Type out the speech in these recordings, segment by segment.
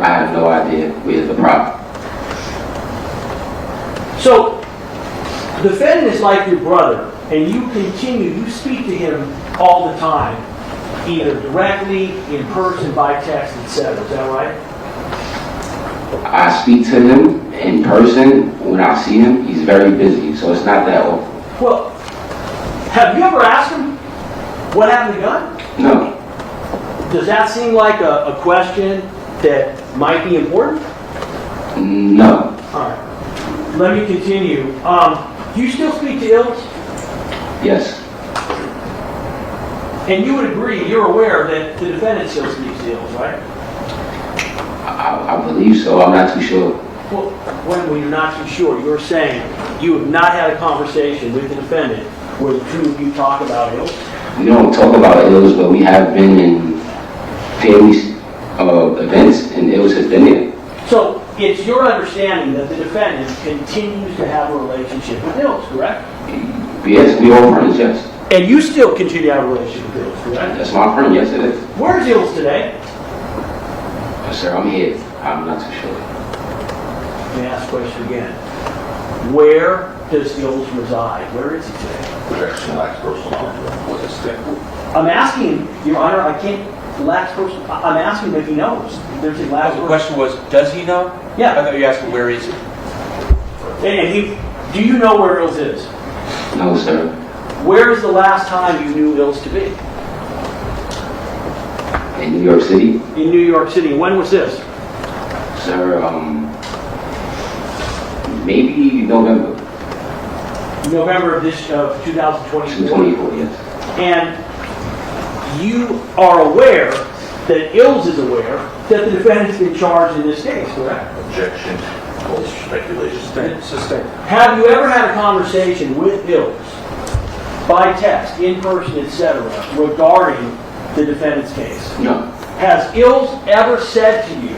I have no idea where's the problem. So, the defendant is like your brother, and you speak to him all the time, either directly, in person, by text, etc. Is that right? I speak to him in person when I see him. He's very busy, so it's not that often. Well, have you ever asked him what happened to the gun? No. Does that seem like a question that might be important? No. All right. Let me continue. Do you still speak to Illz? Yes. And you would agree, you're aware that the defendant still speaks to Illz, right? I believe so. I'm not too sure. Well, when you're not too sure, you're saying you have not had a conversation with the defendant where the two of you talk about Illz? We don't talk about Illz, but we have been in family events, and Illz has been there. So it's your understanding that the defendant continues to have a relationship with Illz, correct? Yes, we all friends, yes. And you still continue to have a relationship with Illz, correct? That's my friend, yes it is. Where's Illz today? Sir, I'm here. I'm not too sure. Let me ask the question again. Where does Illz reside? Where is he today? Projection lacks personal knowledge. What's his step? I'm asking, Your Honor, I can't lax person. I'm asking if he knows. There's a lax The question was, does he know? Yeah. I thought you were asking, where is he? And do you know where Illz is? No, sir. Where is the last time you knew Illz to be? In New York City? In New York City. When was this? Sir, maybe November. November of this 2024. 2024, yes. And you are aware that Illz is aware that the defendant's been charged in this case, correct? Objection. False speculation. Suspect. Have you ever had a conversation with Illz by text, in person, etc., regarding the defendant's case? No. Has Illz ever said to you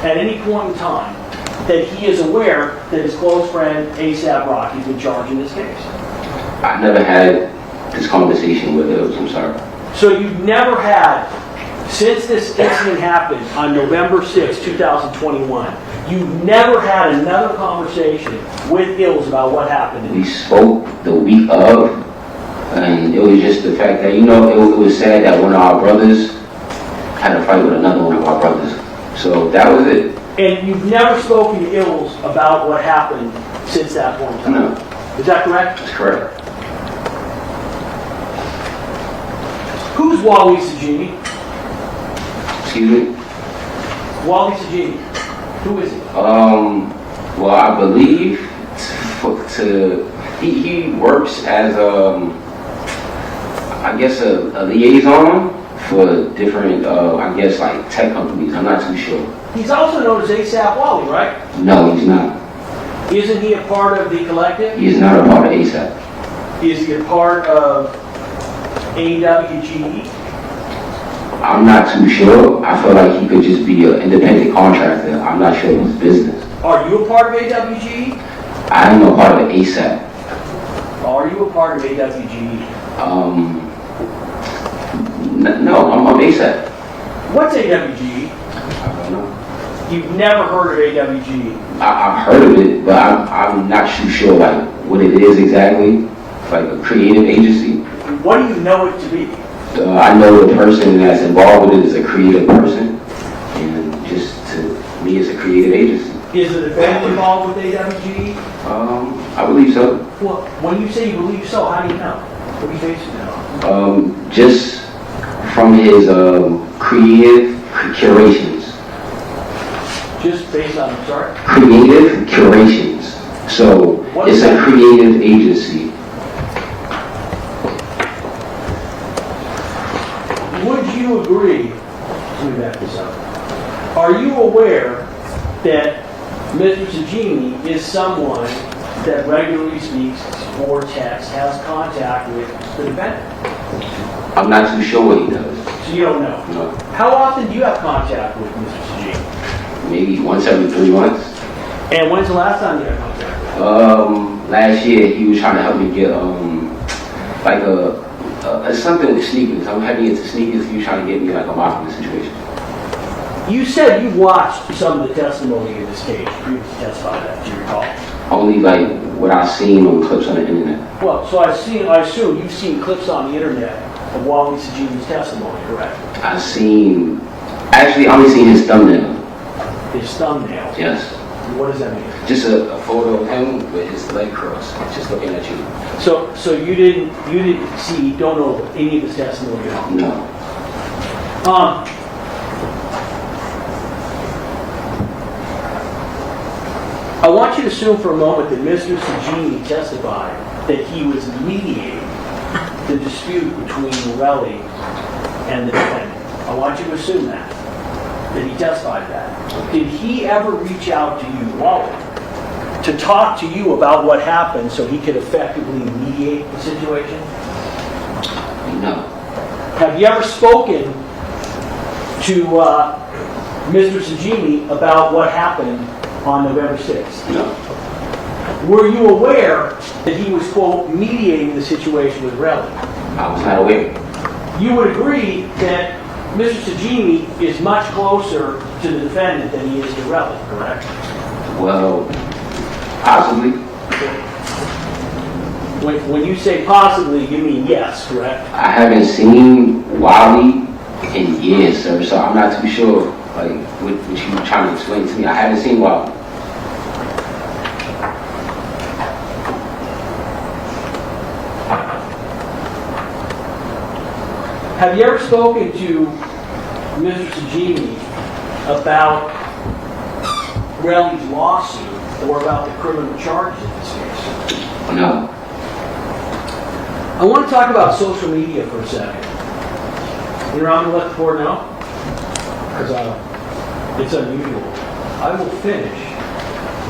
at any point in time that he is aware that his close friend ASAP Rocky's been charged in this case? I never had this conversation with Illz, I'm sorry. So you've never had, since this incident happened on November 6, 2021, you've never had another conversation with Illz about what happened? We spoke the week of, and it was just the fact that, it was sad that one of our brothers had a fight with another one of our brothers. So that was it. And you've never spoken to Illz about what happened since that point in time? No. Is that correct? That's correct. Who's Wally Sajini? Excuse me? Wally Sajini. Who is he? Well, I believe he works as I guess a liaison for different, like tech companies. I'm not too sure. He's also known as ASAP Wally, right? No, he's not. Isn't he a part of the collective? He is not a part of ASAP. Is he a part of AWGE? I'm not too sure. I feel like he could just be an independent contractor. I'm not sure of his business. Are you a part of AWGE? I am a part of ASAP. Are you a part of AWGE? No, I'm ASAP. What's AWGE? I don't know. You've never heard of AWGE? I've heard of it, but I'm not too sure like what it is exactly. Like a creative agency. What do you know it to be? I know the person that's involved with it is a creative person, and just to me, it's a creative agency. Is the defendant involved with AWGE? I believe so. Well, when you say you believe so, how do you know? What are you basing that on? Just from his creative curations. Just based on, I'm sorry? Creative curations. So it's a creative agency. Would you agree, let me back this up. Are you aware that Mr. Sajini is someone that regularly speaks or texts, has contact with the defendant? I'm not too sure what he does. So you don't know? No. How often do you have contact with Mr. Sajini? Maybe once every 3 months. And when's the last time you had contact with him? Last year he was trying to help me get like something with sneakers. I'm heavy into sneakers. He was trying to get me like a marketing situation. You said you watched some of the testimony in this case, previously testified that, do you recall? Only like what I've seen on clips on the internet. Well, so I assume you've seen clips on the internet of Wally Sajini's testimony, correct? Actually, I only seen his thumbnail. His thumbnail. Yes. What does that mean? Just a photo of him with his leg crossed, just looking at you. So you didn't see, don't know any of his testimony at all? No. I want you to assume for a moment that Mr. Sajini testified that he was mediating the dispute between Relli and the defendant. I want you to assume that he testified that. Did he ever reach out to you, Wally, to talk to you about what happened so he could effectively mediate the situation? No. Have you ever spoken to Mr. Sajini about what happened on November 6th? No. Were you aware that he was, quote, mediating the situation with Relli? I was not aware. You would agree that Mr. Sajini is much closer to the defendant than he is to Relli, correct? Well, possibly. When you say possibly, you mean yes, correct? I haven't seen Wally in years, sir, so I'm not too sure like what you were trying to explain to me. I haven't seen Wally. Have you ever spoken to Mr. Sajini about Relli's lawsuit or about the criminal charges in this case? No. I want to talk about social media for a second. You know, I'm going to let the board know because it's unusual. I will finish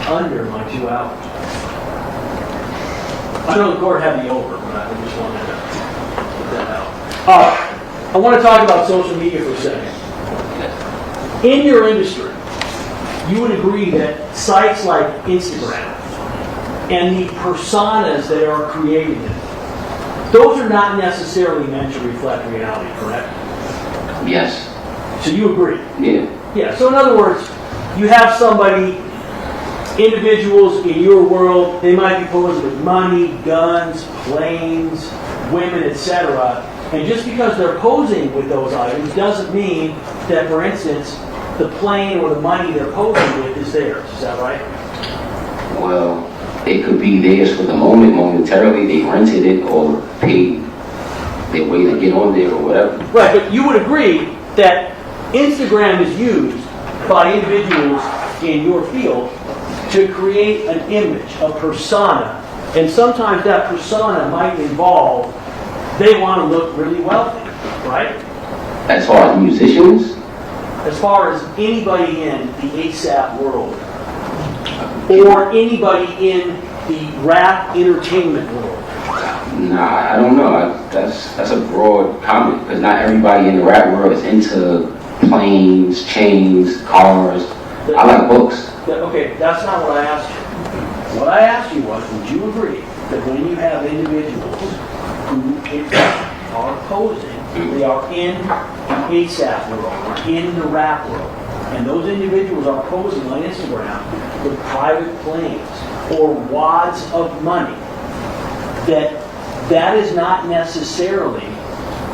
under my 2 hours. I know the court had me over, but I just wanted to get that out. I want to talk about social media for a second. In your industry, you would agree that sites like Instagram and the personas that are created in it, those are not necessarily meant to reflect reality, correct? Yes. So you agree? Yeah. Yeah, so in other words, you have somebody, individuals in your world, they might be posing with money, guns, planes, women, etc. And just because they're posing with those items doesn't mean that, for instance, the plane or the money they're posing with is theirs. Is that right? Well, it could be theirs for the moment, momentarily. They rented it or paid their way to get on there or whatever. Right, but you would agree that Instagram is used by individuals in your field to create an image, a persona. And sometimes that persona might involve they want to look really wealthy, right? As far as musicians, As far as anybody in the ASAP world, or anybody in the rap entertainment world. nah, I don't know. That's a broad comment because not everybody in the rap world is into planes, chains, cars. I like books. Okay, that's not what I asked you. What I asked you was, would you agree that when you have individuals who are posing, they are in the ASAP world, or in the rap world, and those individuals are posing on Instagram with private planes or wads of money, that is not necessarily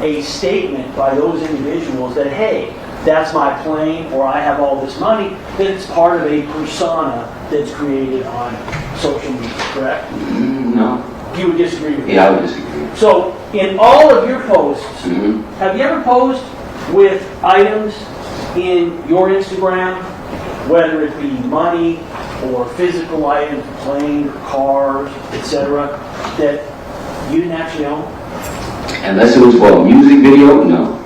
a statement by those individuals that, hey, that's my plane, or I have all this money, that it's part of a persona that's created on social media, correct? No. You would disagree with Yeah, I that? would disagree. So, in all of your posts, have you ever posed with items in your Instagram, whether it be money or physical items, planes or cars, etc., that you didn't actually own? Unless it was for a music video, no.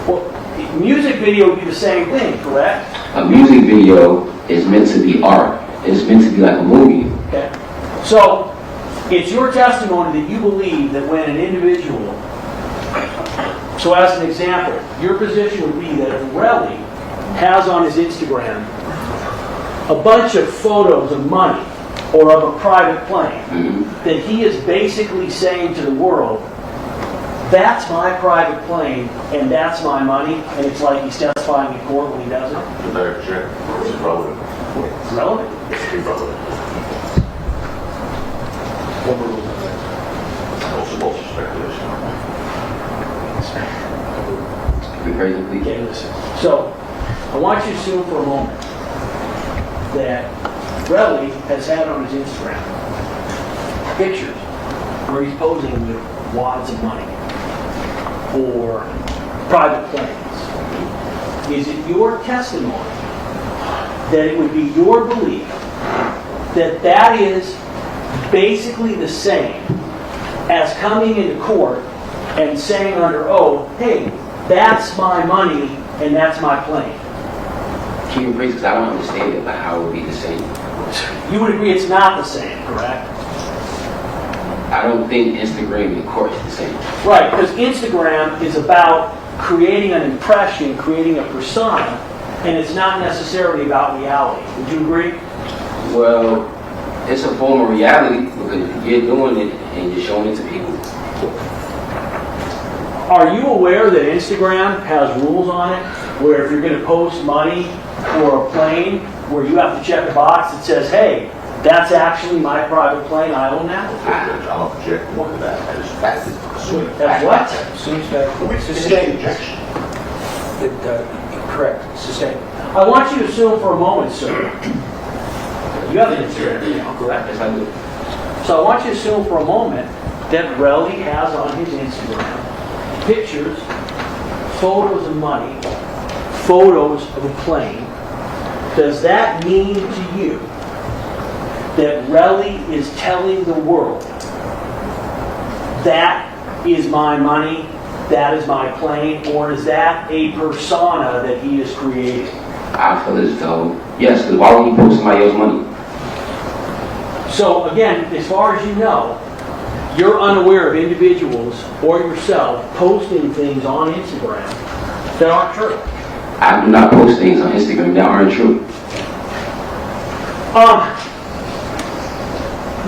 Well, music video would be the same thing, correct? A music video is meant to be art. It's meant to be like a movie. Okay. So, it's your testimony that you believe that when an individual, so as an example, your position would be that if Relli has on his Instagram a bunch of photos of money or of a private plane, that he is basically saying to the world, that's my private plane, and that's my money, and it's like he's testifying in court when he does it? The better check is relevant. It's relevant. It's irrelevant. Also speculation. Be crazy, please. Okay, listen. So, I want you to assume for a moment that Relli has had on his Instagram pictures where he's posing with wads of money or private planes. Is it your testimony that it would be your belief that that is basically the same as coming into court and saying under oath, hey, that's my money and that's my plane? Can you please, because I don't understand it, like how it would be the same. You would agree it's not the same, correct? I don't think Instagram and court is the same. Right, because Instagram is about creating an impression, creating a persona, and it's not necessarily about reality. Would you agree? Well, it's a form of reality because you're doing it and you're showing it to people. Are you aware that Instagram has rules on it where if you're going to post money for a plane, where you have to check a box that says, hey, that's actually my private plane, I own that? I'll object more to that. That is fact. That's what? Sustained. Correct. Sustained. I want you to assume for a moment, sir. You have an Instagram account, correct? Yes, I do. So I want you to assume for a moment that Relli has on his Instagram pictures, photos of money, photos of a plane. Does that mean to you that Relli is telling the world that is my money, that is my plane, or is that a persona that he is creating? I feel as though, yes, because why would you post somebody else's money? So again, as far as you know, you're unaware of individuals or yourself posting things on Instagram that aren't true. I do not post things on Instagram that aren't true.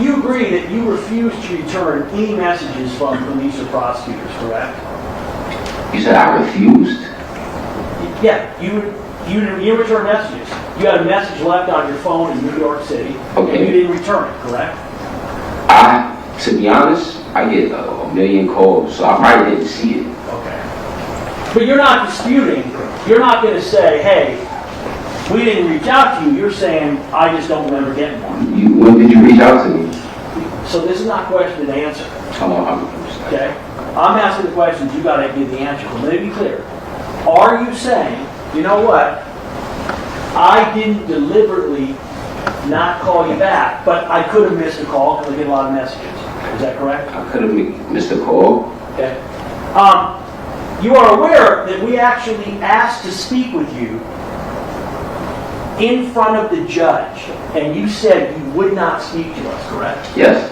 You agree that you refuse to return any messages from police or prosecutors, correct? You said I refused? Yeah, you return messages. You had a message left on your phone in New York City, Okay. and you didn't return it, correct? To be honest, I get a million calls, so I probably didn't see it. Okay. But you're not disputing. You're not going to say, hey, we didn't reach out to you. You're saying, I just don't remember getting one. When did you reach out to me? So this is not question and answer. Okay. Okay? I'm asking the questions. You got to give the answer. But let me be clear. Are you saying, you know what? I didn't deliberately not call you back, but I could have missed a call because I get a lot of messages. Is that correct? I could have missed a call. Okay. You are aware that we actually asked to speak with you in front of the judge, and you said you would not speak to us, correct? Yes.